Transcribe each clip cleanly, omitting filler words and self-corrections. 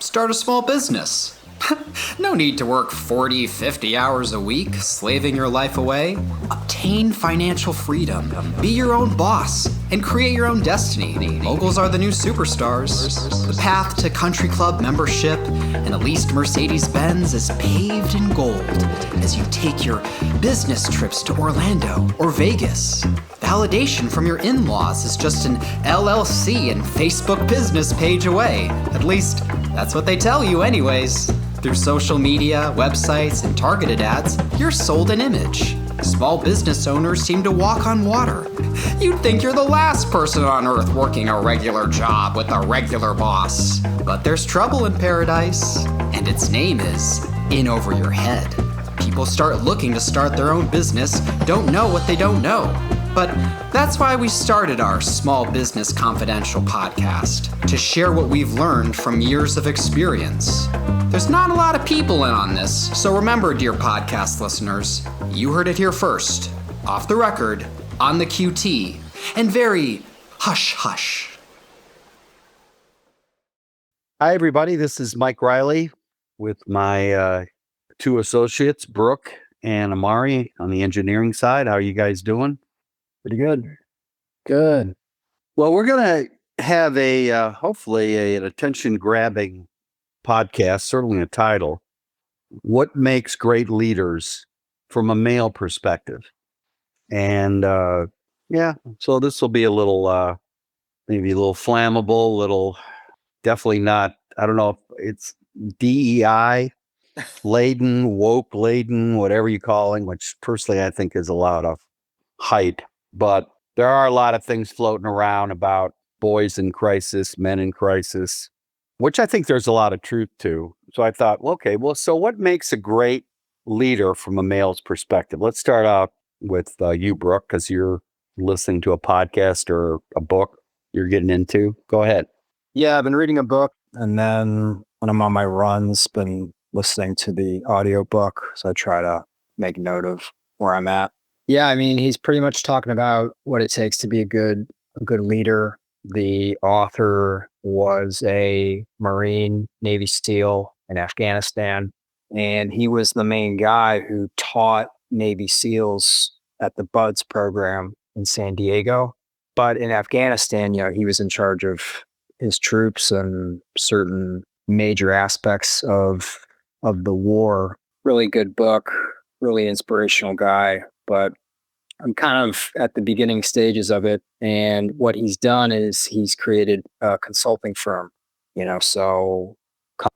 Start a small business. No need to work 40, 50 hours a week, slaving your life away. Obtain financial freedom, be your own boss, and create your own destiny. Moguls are the new superstars. The path to country club membership and a leased Mercedes-Benz is paved in gold as you take your business trips to Orlando or Vegas. Validation from your in-laws is just an LLC and Facebook business page away. At least, that's what they tell you anyways. Through social media, websites, and targeted ads, you're sold an image. Small business owners seem to walk on water. You'd think you're the last person on earth working a regular job with a regular boss. But there's trouble in paradise, and its name is in over your head. People start looking to start their own business, don't know what they don't know. But that's why we started our Small Business Confidential podcast, to share what we've learned from years of experience. There's not a lot of people in on this, so remember, dear podcast listeners, you heard it here first, off the record, on the QT, and very hush-hush. Hi, everybody. This is Mike Riley with my two associates, Brook and Amari, on the engineering side. How are you guys doing? Pretty good. Good. Well, we're going to have hopefully an attention-grabbing podcast, certainly a title, What Makes Great Leaders from a Male Perspective. And so this will be a little, maybe a little flammable, definitely not, I don't know if it's DEI laden, woke laden, whatever you call it, which personally I think is a lot of hype. But there are a lot of things floating around about boys in crisis, men in crisis, which I think there's a lot of truth to. So I thought, so what makes a great leader from a male's perspective? Let's start out with you, Brooke, because you're listening to a podcast or a book you're getting into. Go ahead. Yeah, I've been reading a book, and then when I'm on my runs, been listening to the audiobook. So I try to make note of where I'm at. Yeah, I mean, he's pretty much talking about what it takes to be a good leader. The author was a Marine, Navy SEAL in Afghanistan, and he was the main guy who taught Navy SEALs at the BUDS program in San Diego. But in Afghanistan, he was in charge of his troops and certain major aspects of the war. Really good book, really inspirational guy. But I'm kind of at the beginning stages of it. And what he's done is he's created a consulting firm, so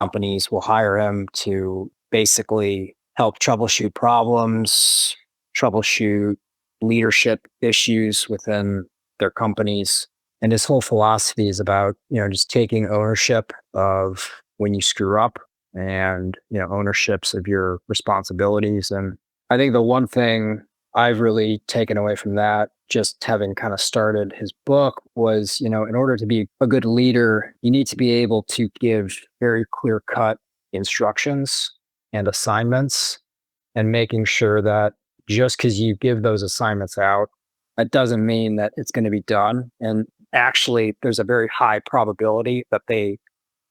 companies will hire him to basically help troubleshoot problems, troubleshoot leadership issues within their companies. And his whole philosophy is about, just taking ownership of when you screw up and, ownerships of your responsibilities. And I think the one thing I've really taken away from that, just having kind of started his book, was, in order to be a good leader, you need to be able to give very clear-cut instructions and assignments, and making sure that just because you give those assignments out, that doesn't mean that it's going to be done. And actually, there's a very high probability that they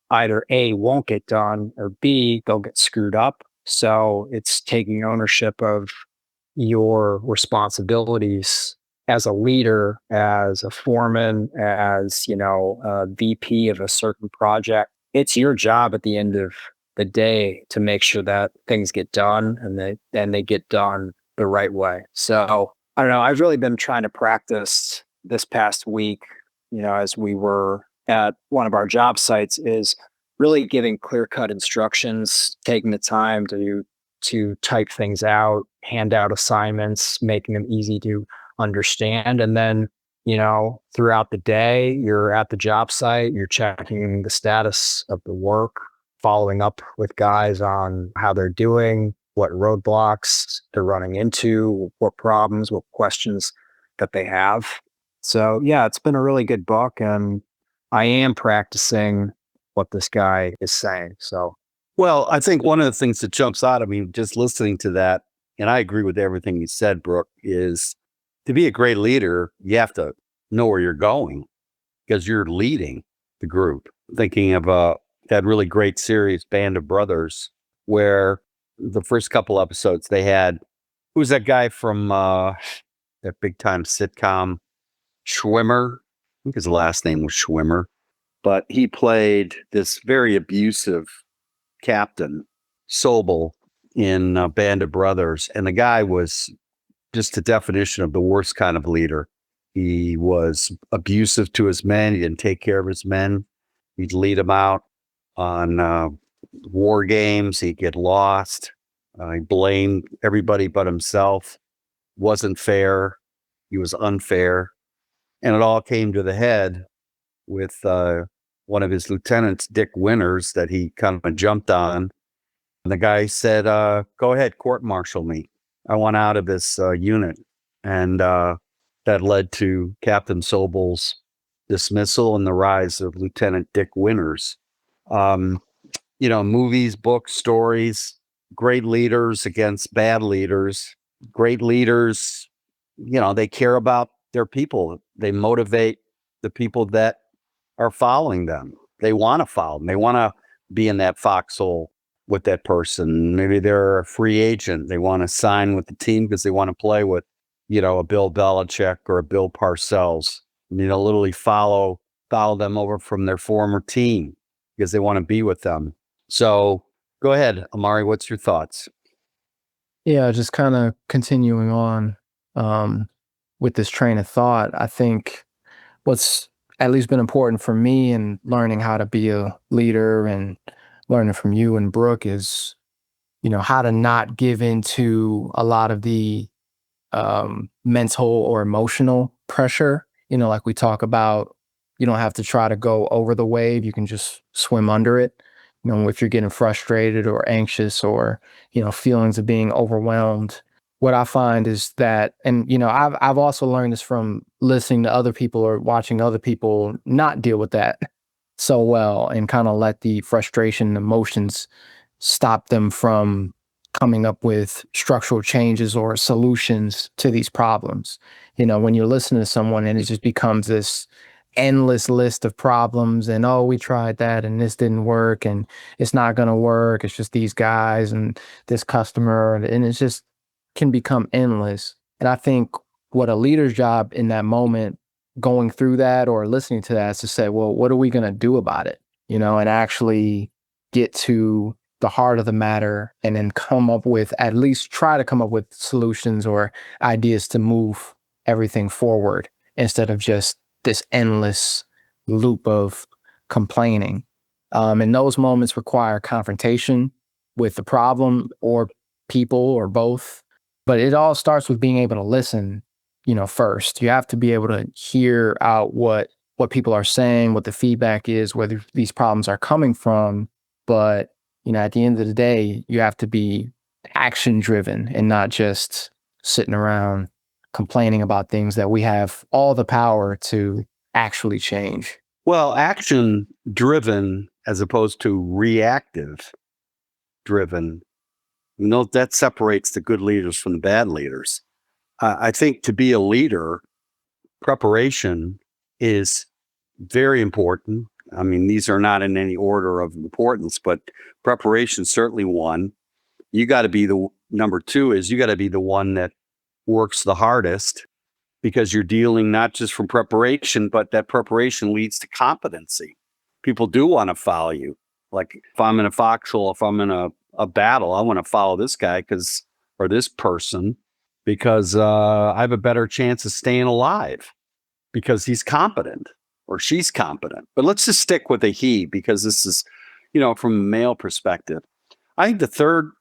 either A, won't get done, or B, they'll get screwed up. So it's taking ownership of your responsibilities as a leader, as a foreman, as, a VP of a certain project. It's your job at the end of the day to make sure that things get done and they get done the right way. So I don't know, I've really been trying to practice this past week, as we were at one of our job sites, is really giving clear-cut instructions, taking the time to type things out, hand out assignments, making them easy to understand. And then, throughout the day, you're at the job site, you're checking the status of the work, following up with guys on how they're doing, what roadblocks they're running into, what problems, what questions that they have. So yeah, it's been a really good book, and I am practicing what this guy is saying. So, well, I think one of the things that jumps out at me just listening to that, and I agree with everything you said, Brooke, is to be a great leader, you have to know where you're going because you're leading the group. Thinking of that really great series, Band of Brothers, where the first couple episodes they had, who's that guy from that big time sitcom, Schwimmer? I think his last name was Schwimmer, but he played this very abusive captain, Sobel, in Band of Brothers. And the guy was just the definition of the worst kind of leader. He was abusive to his men. He didn't take care of his men. He'd lead them out on war games. He'd get lost. He blamed everybody but himself. Wasn't fair. He was unfair. And it all came to the head with one of his lieutenants, Dick Winters, that he kind of jumped on. And the guy said, go ahead, court-martial me. I want out of this unit. And that led to Captain Sobel's dismissal and the rise of Lieutenant Dick Winters. Movies, books, stories, great leaders against bad leaders. Great leaders, they care about their people. They motivate the people that are following them. They want to follow them. They want to be in that foxhole with that person. Maybe they're a free agent. They want to sign with the team because they want to play with, a Bill Belichick or a Bill Parcells. Literally follow them over from their former team because they want to be with them. So go ahead, Amari, what's your thoughts? Yeah, just kind of continuing on with this train of thought. I think what's at least been important for me in learning how to be a leader and learning from you and Brooke is, how to not give into a lot of the mental or emotional pressure. Like we talk about, you don't have to try to go over the wave. You can just swim under it. If you're getting frustrated or anxious or, feelings of being overwhelmed, what I find is that, and, I've also learned this from listening to other people or watching other people not deal with that so well and kind of let the frustration and emotions stop them from coming up with structural changes or solutions to these problems. When you're listening to someone and it just becomes this endless list of problems and, oh, we tried that and this didn't work and it's not going to work. It's just these guys and this customer. And it just can become endless. And I think what a leader's job in that moment, going through that or listening to that, is to say, well, what are we going to do about it? And actually get to the heart of the matter and then try to come up with solutions or ideas to move everything forward instead of just this endless loop of complaining. And those moments require confrontation with the problem or people or both. But it all starts with being able to listen, first. You have to be able to hear out what people are saying, what the feedback is, where these problems are coming from. But, at the end of the day, you have to be action driven and not just sitting around complaining about things that we have all the power to actually change. Well, action driven as opposed to reactive driven, that separates the good leaders from the bad leaders. I think to be a leader, preparation is very important. I mean, these are not in any order of importance, but preparation certainly one. You got to be number two is you got to be the one that works the hardest because you're dealing not just from preparation, but that preparation leads to competency. People do want to follow you. Like if I'm in a foxhole, if I'm in a battle, I want to follow this guy or this person because I have a better chance of staying alive because he's competent or she's competent. But let's just stick with a he because this is, from a male perspective. I think the third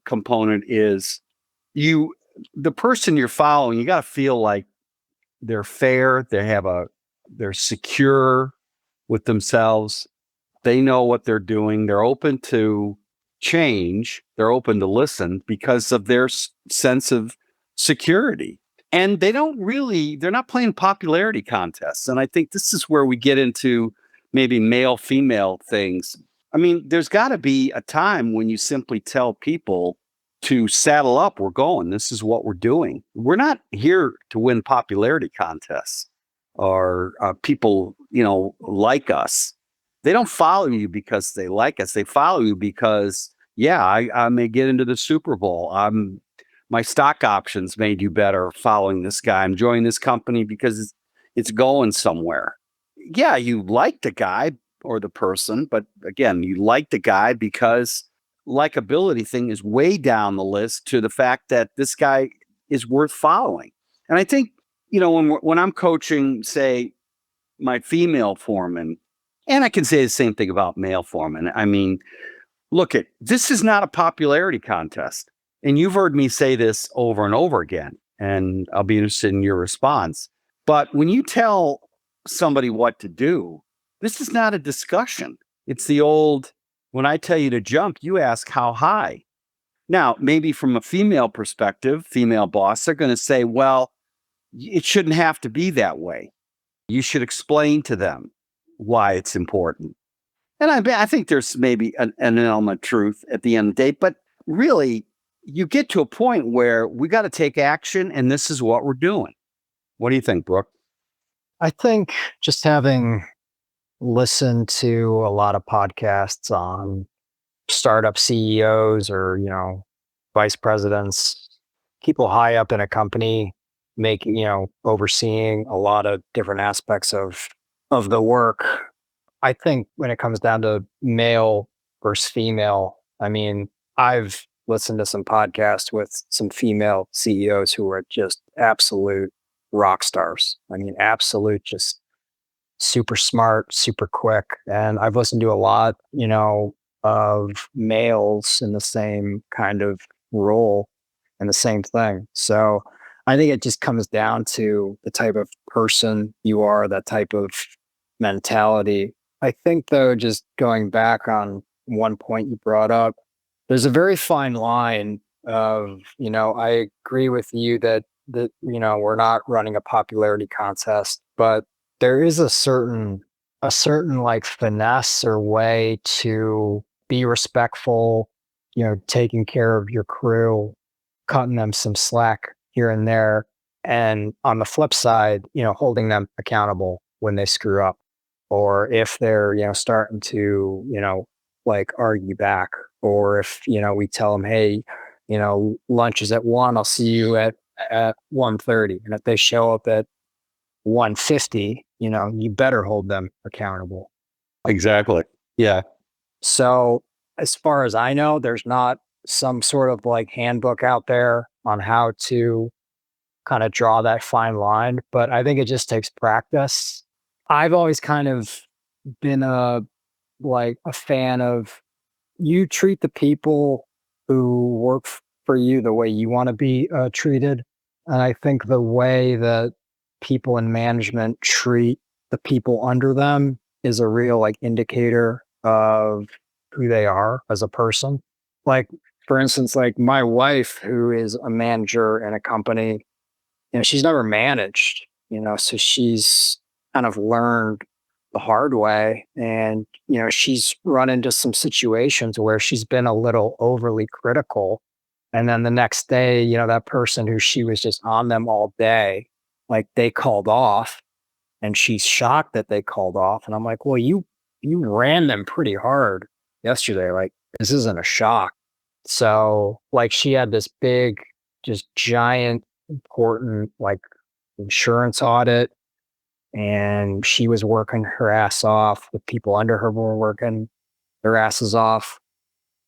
component is the person you're following, you got to feel like they're fair. They're secure with themselves. They know what they're doing. They're open to change. They're open to listen because of their sense of security. And they're not playing popularity contests. And I think this is where we get into maybe male, female things. I mean, there's got to be a time when you simply tell people to saddle up. We're going. This is what we're doing. We're not here to win popularity contests or people, like us. They don't follow you because they like us. They follow you because, yeah, I may get into the Super Bowl. My stock options made you better following this guy. I'm joining this company because it's going somewhere. Yeah, you like the guy or the person, but again, you like the guy because likability thing is way down the list to the fact that this guy is worth following. And I think, when I'm coaching, say, my female foreman, and I can say the same thing about male foreman. I mean, this is not a popularity contest. And you've heard me say this over and over again, and I'll be interested in your response. But when you tell somebody what to do, this is not a discussion. It's the old, when I tell you to jump, you ask how high. Now, maybe from a female perspective, female boss, they're going to say, well, it shouldn't have to be that way. You should explain to them why it's important. And I think there's maybe an element of truth at the end of the day, but really, you get to a point where we got to take action, and this is what we're doing. What do you think, Brooke? I think just having listened to a lot of podcasts on startup CEOs or, vice presidents, people high up in a company making, overseeing a lot of different aspects of the work. I think when it comes down to male versus female, I mean, I've listened to some podcasts with some female CEOs who are just absolute rock stars. I mean, absolute, just super smart, super quick. And I've listened to a lot, of males in the same kind of role and the same thing. So I think it just comes down to the type of person you are, that type of mentality. I think, though, just going back on one point you brought up, there's a very fine line of, I agree with you that we're not running a popularity contest, but there is a certain like finesse or way to be respectful, taking care of your crew, cutting them some slack here and there. And on the flip side, holding them accountable when they screw up, or if they're, starting to, like argue back, or if, we tell them, hey, lunch is at 1, I'll see you at 1:30. And if they show up at 1:50, you better hold them accountable. Exactly. Yeah. So as far as I know, there's not some sort of like handbook out there on how to kind of draw that fine line, but I think it just takes practice. I've always kind of been a fan of, you treat the people who work for you the way you want to be treated. And I think the way that people in management treat the people under them is a real indicator of who they are as a person. Like, for instance, like my wife, who is a manager in a company, she's never managed, so she's kind of learned the hard way. And, she's run into some situations where she's been a little overly critical. And then the next day, that person who she was just on them all day, like they called off, and she's shocked that they called off. And I'm like, well, you ran them pretty hard yesterday. Like, this isn't a shock. So like she had this big, just giant, important insurance audit, and she was working her ass off. The people under her were working their asses off.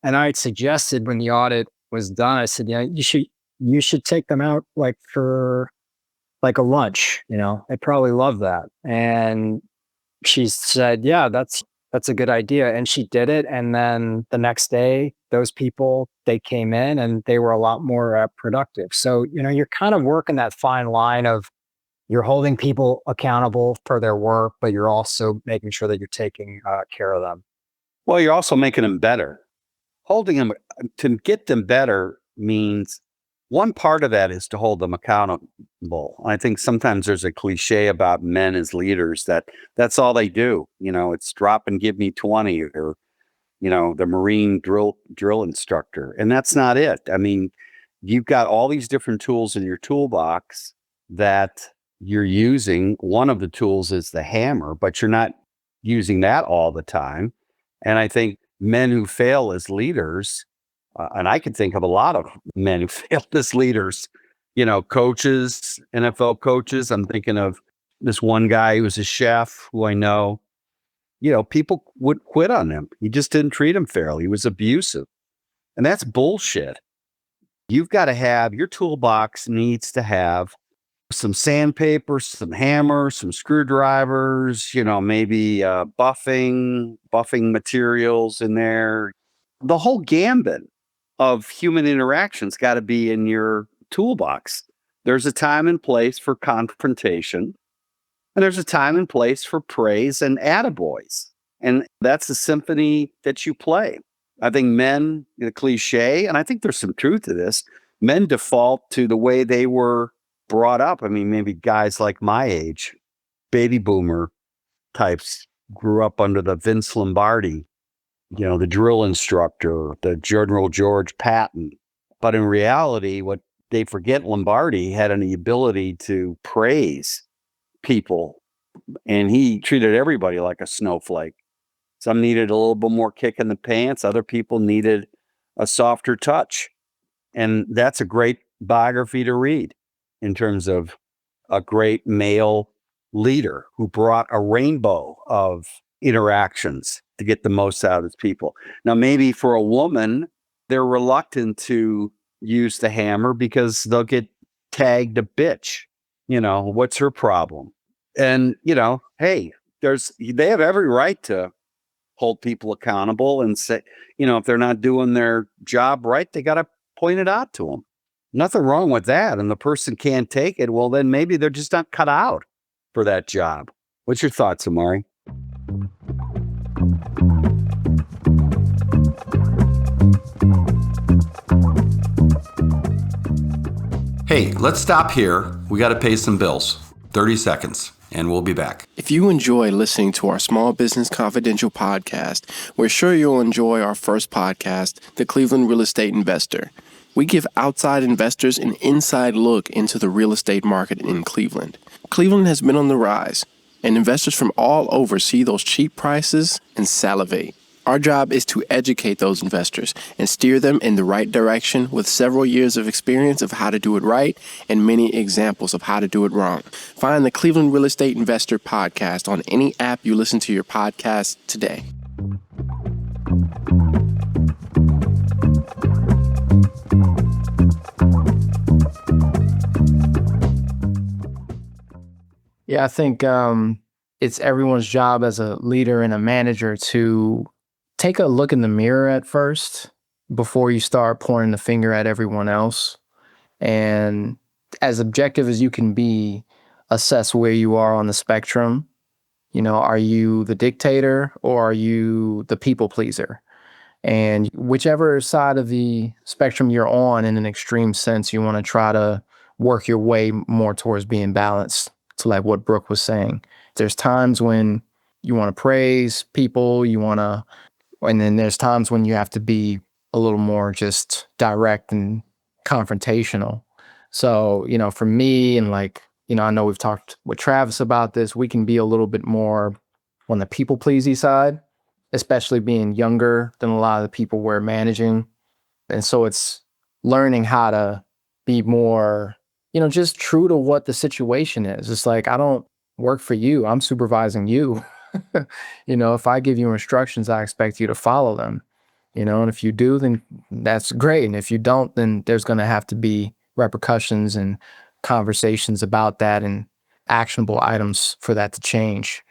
And I had suggested when the audit was done, I said, you should take them out for a lunch, I'd probably love that. And she said, yeah, that's a good idea. And she did it. And then the next day, those people, they came in and they were a lot more productive. So, you're kind of working that fine line of, you're holding people accountable for their work, but you're also making sure that you're taking care of them. Well, you're also making them better. Holding them to get them better means one part of that is to hold them accountable. I think sometimes there's a cliche about men as leaders that's all they do. It's drop and give me 20, or, the Marine drill instructor. And that's not it. I mean, you've got all these different tools in your toolbox that you're using. One of the tools is the hammer, but you're not using that all the time. And I think men who fail as leaders, and I can think of a lot of men who failed as leaders, coaches, NFL coaches. I'm thinking of this one guy who was a chef who I know, people would quit on him. He just didn't treat him fairly. He was abusive. And that's bullshit. You've got to have, your toolbox needs to have some sandpaper, some hammers, some screwdrivers, maybe buffing materials in there. The whole gambit of human interactions got to be in your toolbox. There's a time and place for confrontation, and there's a time and place for praise and attaboys. And that's the symphony that you play. I think men, the cliche, and I think there's some truth to this, men default to the way they were brought up. I mean, maybe guys like my age, baby boomer types, grew up under the Vince Lombardi, the drill instructor, the General George Patton. But in reality, what they forget, Lombardi had an ability to praise people, and he treated everybody like a snowflake. Some needed a little bit more kick in the pants. Other people needed a softer touch. And that's a great biography to read in terms of a great male leader who brought a rainbow of interactions to get the most out of his people. Now, maybe for a woman, they're reluctant to use the hammer because they'll get tagged a bitch. What's her problem? And, hey, they have every right to hold people accountable and say, if they're not doing their job right, they got to point it out to them. Nothing wrong with that. And the person can't take it. Well, then maybe they're just not cut out for that job. What's your thoughts, Amari? Hey, let's stop here. We got to pay some bills. 30 seconds. And we'll be back. If you enjoy listening to our Small Business Confidential podcast, we're sure you'll enjoy our first podcast, The Cleveland Real Estate Investor. We give outside investors an inside look into the real estate market in Cleveland. Cleveland has been on the rise, and investors from all over see those cheap prices and salivate. Our job is to educate those investors and steer them in the right direction with several years of experience of how to do it right and many examples of how to do it wrong. Find the Cleveland Real Estate Investor podcast on any app you listen to your podcast today. Yeah, I think it's everyone's job as a leader and a manager to take a look in the mirror at first before you start pointing the finger at everyone else. And as objective as you can be, assess where you are on the spectrum. Are you the dictator or are you the people pleaser? And whichever side of the spectrum you're on, in an extreme sense, you want to try to work your way more towards being balanced, to like what Brooke was saying. There's times when you want to praise people, and then there's times when you have to be a little more just direct and confrontational. So, for me, and I know we've talked with Travis about this, we can be a little bit more on the people pleasy side, especially being younger than a lot of the people we're managing. And so it's learning how to be more, just true to what the situation is. It's like, I don't work for you. I'm supervising you. If I give you instructions, I expect you to follow them, and if you do, then that's great. And if you don't, then there's going to have to be repercussions and conversations about that and actionable items for that to change.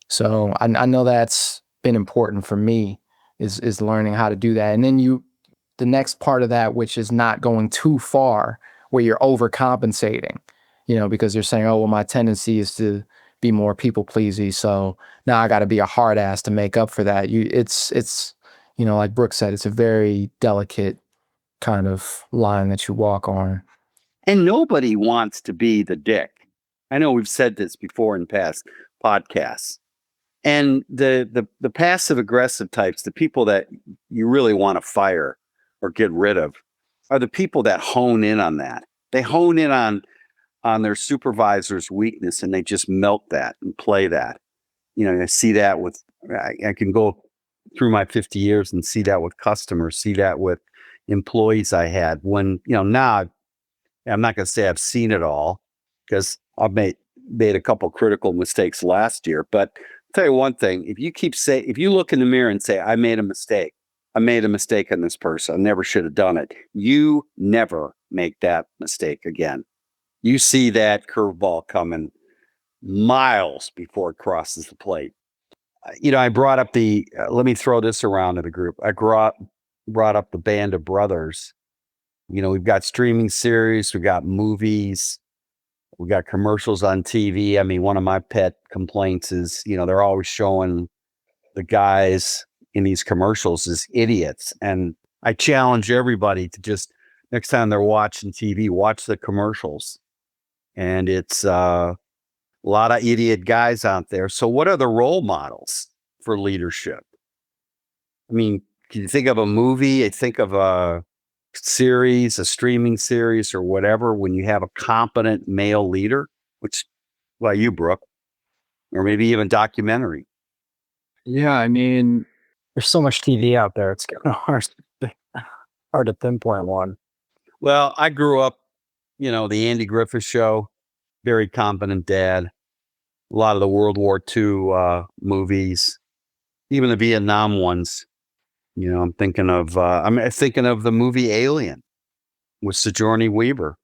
So I know that's been important for me is learning how to do that. And then the next part of that, which is not going too far where you're overcompensating, because you're saying, oh, well, my tendency is to be more people pleasy. So now I got to be a hard ass to make up for that. It's like Brooke said, it's a very delicate kind of line that you walk on. And nobody wants to be the dick. I know we've said this before in past podcasts. And the passive aggressive types, the people that you really want to fire or get rid of, are the people that hone in on that. They hone in on their supervisor's weakness and they just milk that and play that. I see that with I can go through my 50 years and see that with customers, see that with employees I had. When, now I'm not going to say I've seen it all because I've made a couple critical mistakes last year. But I'll tell you one thing: if you look in the mirror and say, "I made a mistake. I made a mistake on this person. I never should have done it," you never make that mistake again. You see that curveball coming miles before it crosses the plate. I brought up let me throw this around to the group. I brought up the Band of Brothers. We've got streaming series, we've got movies, we got commercials on TV. I mean, one of my pet complaints is, they're always showing the guys in these commercials as idiots. And I challenge everybody to just, next time they're watching TV, watch the commercials. And it's a lot of idiot guys out there. So what are the role models for leadership? I mean, can you think of a movie? I think of a series, a streaming series or whatever, when you have a competent male leader, which, well, you, Brooke, or maybe even documentary. Yeah, I mean, there's so much TV out there. It's kind of hard to pinpoint one. Well, I grew up, the Andy Griffith Show, very competent dad. A lot of the World War II movies, even the Vietnam ones. I'm thinking of the movie Alien with Sigourney Weaver.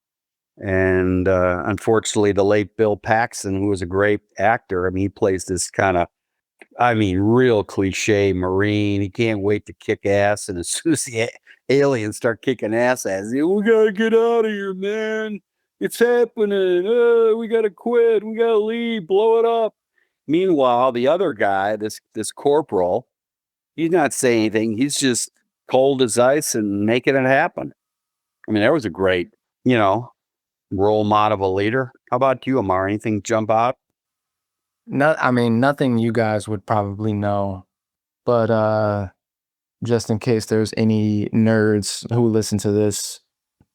And unfortunately, the late Bill Paxton, who was a great actor, I mean, he plays this kind of, real cliche Marine. He can't wait to kick ass. And as soon as the aliens start kicking ass, we got to get out of here, man. It's happening. We got to quit. We got to leave. Blow it up. Meanwhile, the other guy, this corporal, he's not saying anything. He's just cold as ice and making it happen. I mean, that was a great, role model of a leader. How about you, Amar? Anything jump out? Nothing you guys would probably know, but just in case there's any nerds who listen to this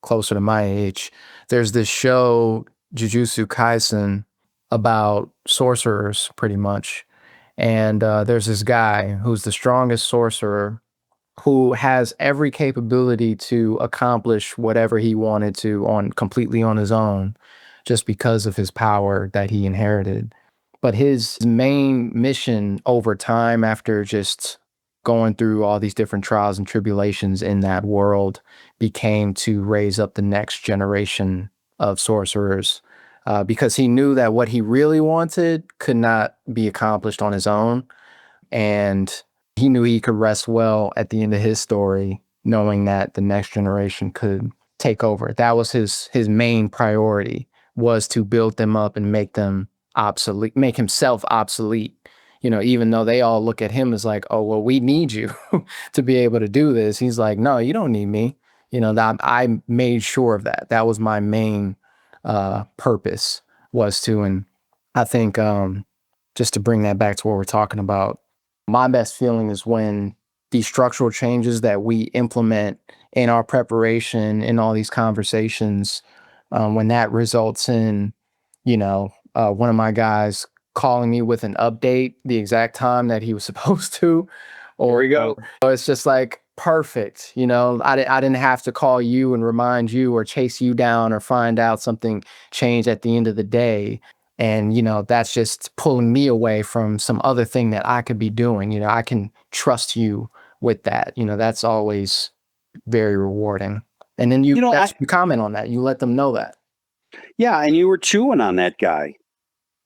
closer to my age, there's this show, Jujutsu Kaisen, about sorcerers, pretty much. And there's this guy who's the strongest sorcerer who has every capability to accomplish whatever he wanted to completely on his own, just because of his power that he inherited. But his main mission over time, after just going through all these different trials and tribulations in that world, became to raise up the next generation of sorcerers, because he knew that what he really wanted could not be accomplished on his own. And he knew he could rest well at the end of his story, knowing that the next generation could take over. That was his main priority, was to build them up and make them obsolete, make himself obsolete. Even though they all look at him as like, oh, well, we need you to be able to do this. He's like, no, you don't need me. That I made sure of that. That was my main purpose, was to, and I think just to bring that back to what we're talking about, my best feeling is when these structural changes that we implement in our preparation, in all these conversations, when that results in, one of my guys calling me with an update the exact time that he was supposed to, or There you go. it's just like perfect. I didn't have to call you and remind you or chase you down or find out something changed at the end of the day. And, that's just pulling me away from some other thing that I could be doing. I can trust you with that. That's always very rewarding. And then you comment on that. You let them know that. Yeah, and you were chewing on that guy.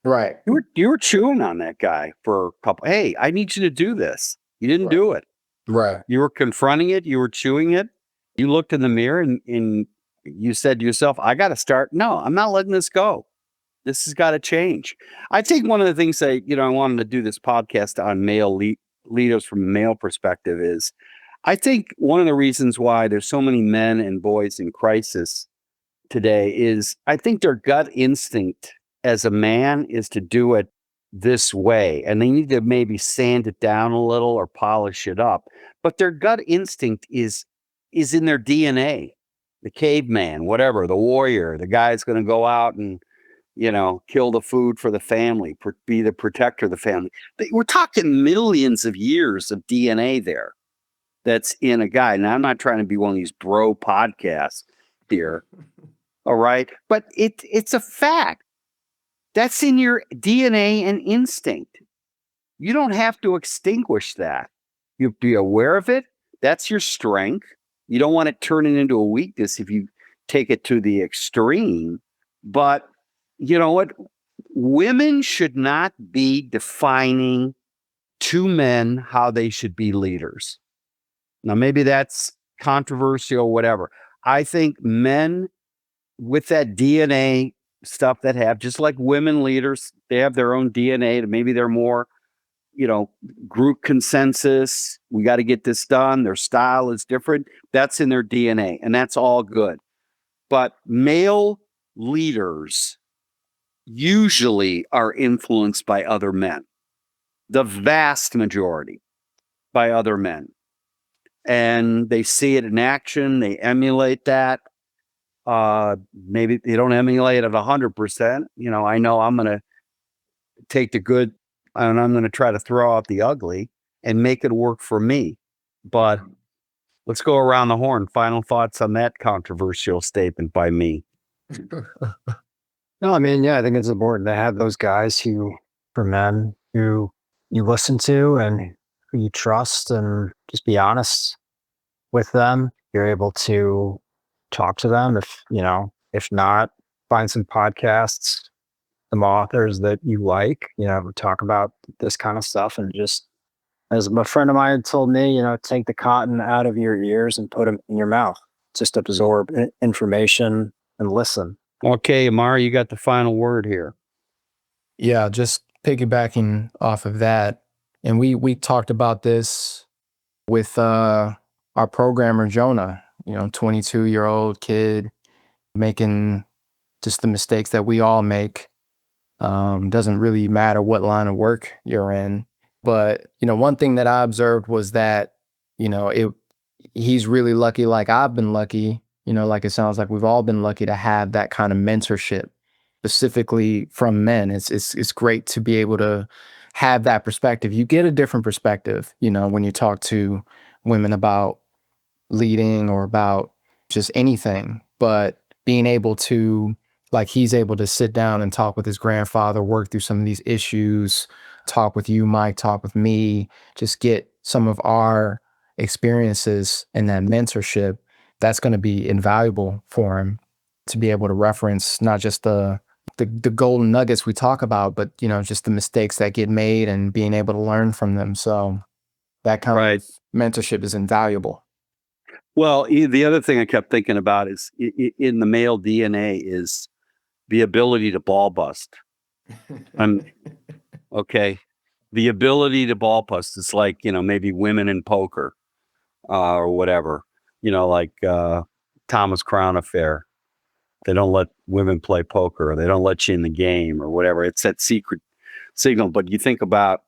Right. You were chewing on that guy for a couple. Hey, I need you to do this. You didn't do it. Right. You were confronting it. You were chewing it. You looked in the mirror and you said to yourself, I got to start. No, I'm not letting this go. This has got to change. I think one of the things that, I wanted to do this podcast on male leaders from a male perspective is, I think one of the reasons why there's so many men and boys in crisis today is, I think their gut instinct as a man is to do it this way. And they need to maybe sand it down a little or polish it up. But their gut instinct is in their DNA. The caveman, whatever, the warrior, the guy's going to go out and kill the food for the family, be the protector of the family. We're talking millions of years of DNA there that's in a guy. Now, I'm not trying to be one of these bro podcasts here, all right? But it's a fact. That's in your DNA and instinct. You don't have to extinguish that. You be aware of it. That's your strength. You don't want it turning into a weakness if you take it to the extreme. But you know what? Women should not be defining to men how they should be leaders. Now, maybe that's controversial, whatever. I think men with that DNA stuff that have, just like women leaders, they have their own DNA. Maybe they're more, group consensus. We got to get this done. Their style is different. That's in their DNA, and that's all good. But male leaders usually are influenced by other men, the vast majority by other men. And they see it in action. They emulate that. Maybe they don't emulate it 100%. I know I'm going to take the good and I'm going to try to throw out the ugly and make it work for me. But let's go around the horn. Final thoughts on that controversial statement by me. No, I mean, yeah, I think it's important to have those guys for men who you listen to and who you trust, and just be honest with them. You're able to talk to them. If not, find some podcasts, some authors that you like, talk about this kind of stuff. And just, as a friend of mine told me, take the cotton out of your ears and put them in your mouth. Just absorb information and listen. Okay, Amar, you got the final word here. Yeah, just piggybacking off of that. And we talked about this with our programmer, Jonah, 22-year-old kid making just the mistakes that we all make. Doesn't really matter what line of work you're in. But, one thing that I observed was that, he's really lucky, like I've been lucky, like it sounds like we've all been lucky to have that kind of mentorship, specifically from men. It's great to be able to have that perspective. You get a different perspective, when you talk to women about leading or about just anything. But being able to, like he's able to sit down and talk with his grandfather, work through some of these issues, talk with you, Mike, talk with me, just get some of our experiences and that mentorship, that's going to be invaluable for him to be able to reference not just the golden nuggets we talk about, but, just the mistakes that get made and being able to learn from them. So that kind of mentorship is invaluable. Well, the other thing I kept thinking about is in the male DNA is the ability to ball bust. Okay. The ability to ball bust is like, maybe women in poker or whatever, like Thomas Crown Affair. They don't let women play poker, or they don't let you in the game or whatever. It's that secret signal. But you think about,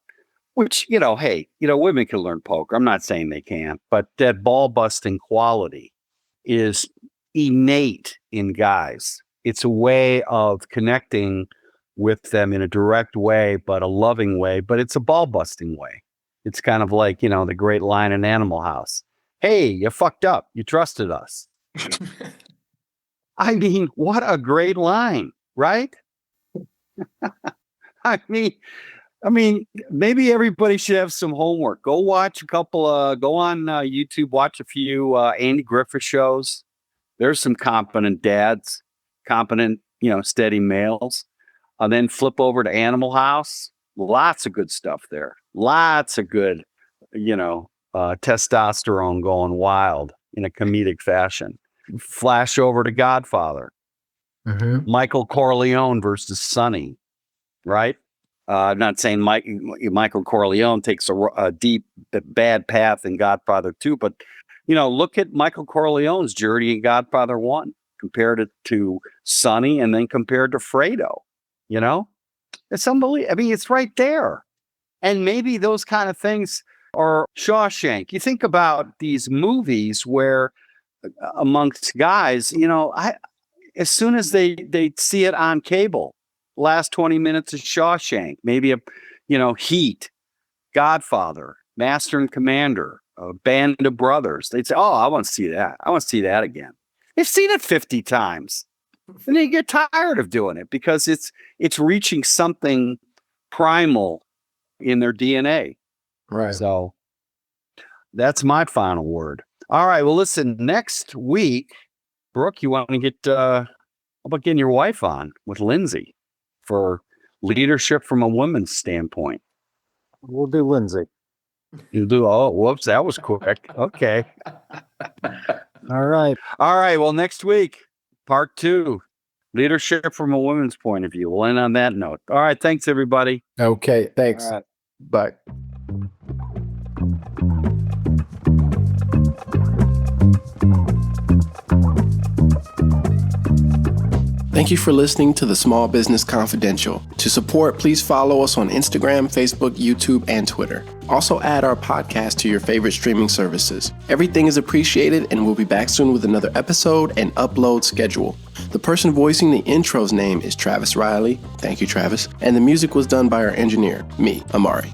which, hey, women can learn poker. I'm not saying they can't, but that ball busting quality is innate in guys. It's a way of connecting with them in a direct way, but a loving way, but it's a ball busting way. It's kind of like, the great line in Animal House. Hey, you fucked up. You trusted us. I mean, what a great line, right? I mean, maybe everybody should have some homework. Go watch go on YouTube, watch a few Andy Griffith shows. There's some competent dads, competent, steady males. And then flip over to Animal House. Lots of good stuff there. Lots of good, testosterone going wild in a comedic fashion. Flash over to Godfather. Mm-hmm. Michael Corleone versus Sonny, right? I'm not saying Michael Corleone takes a deep, bad path in Godfather 2, but, look at Michael Corleone's journey in Godfather 1, compared it to Sonny, and then compared to Fredo. It's unbelievable. I mean, it's right there. And maybe those kind of things are Shawshank. You think about these movies where amongst guys, as soon as they see it on cable, last 20 minutes of Shawshank, maybe Heat, Godfather, Master and Commander, a Band of Brothers. They'd say, oh, I want to see that. I want to see that again. They've seen it 50 times. And they get tired of doing it because it's reaching something primal in their DNA. Right. So that's my final word. All right. Well, listen, next week, Brooke, you want to get, how about getting your wife on with Lindsay for leadership from a woman's standpoint? We'll do Lindsay. You do? Oh, whoops. That was quick. Okay. All right. All right. Well, next week, part 2, leadership from a woman's point of view. We'll end on that note. All right. Thanks, everybody. Okay. Thanks. All right. Bye. Thank you for listening to the Small Business Confidential. To support, please follow us on Instagram, Facebook, YouTube, and Twitter. Also add our podcast to your favorite streaming services. Everything is appreciated, and we'll be back soon with another episode and upload schedule. The person voicing the intro's name is Travis Riley. Thank you, Travis. And the music was done by our engineer, me, Amari.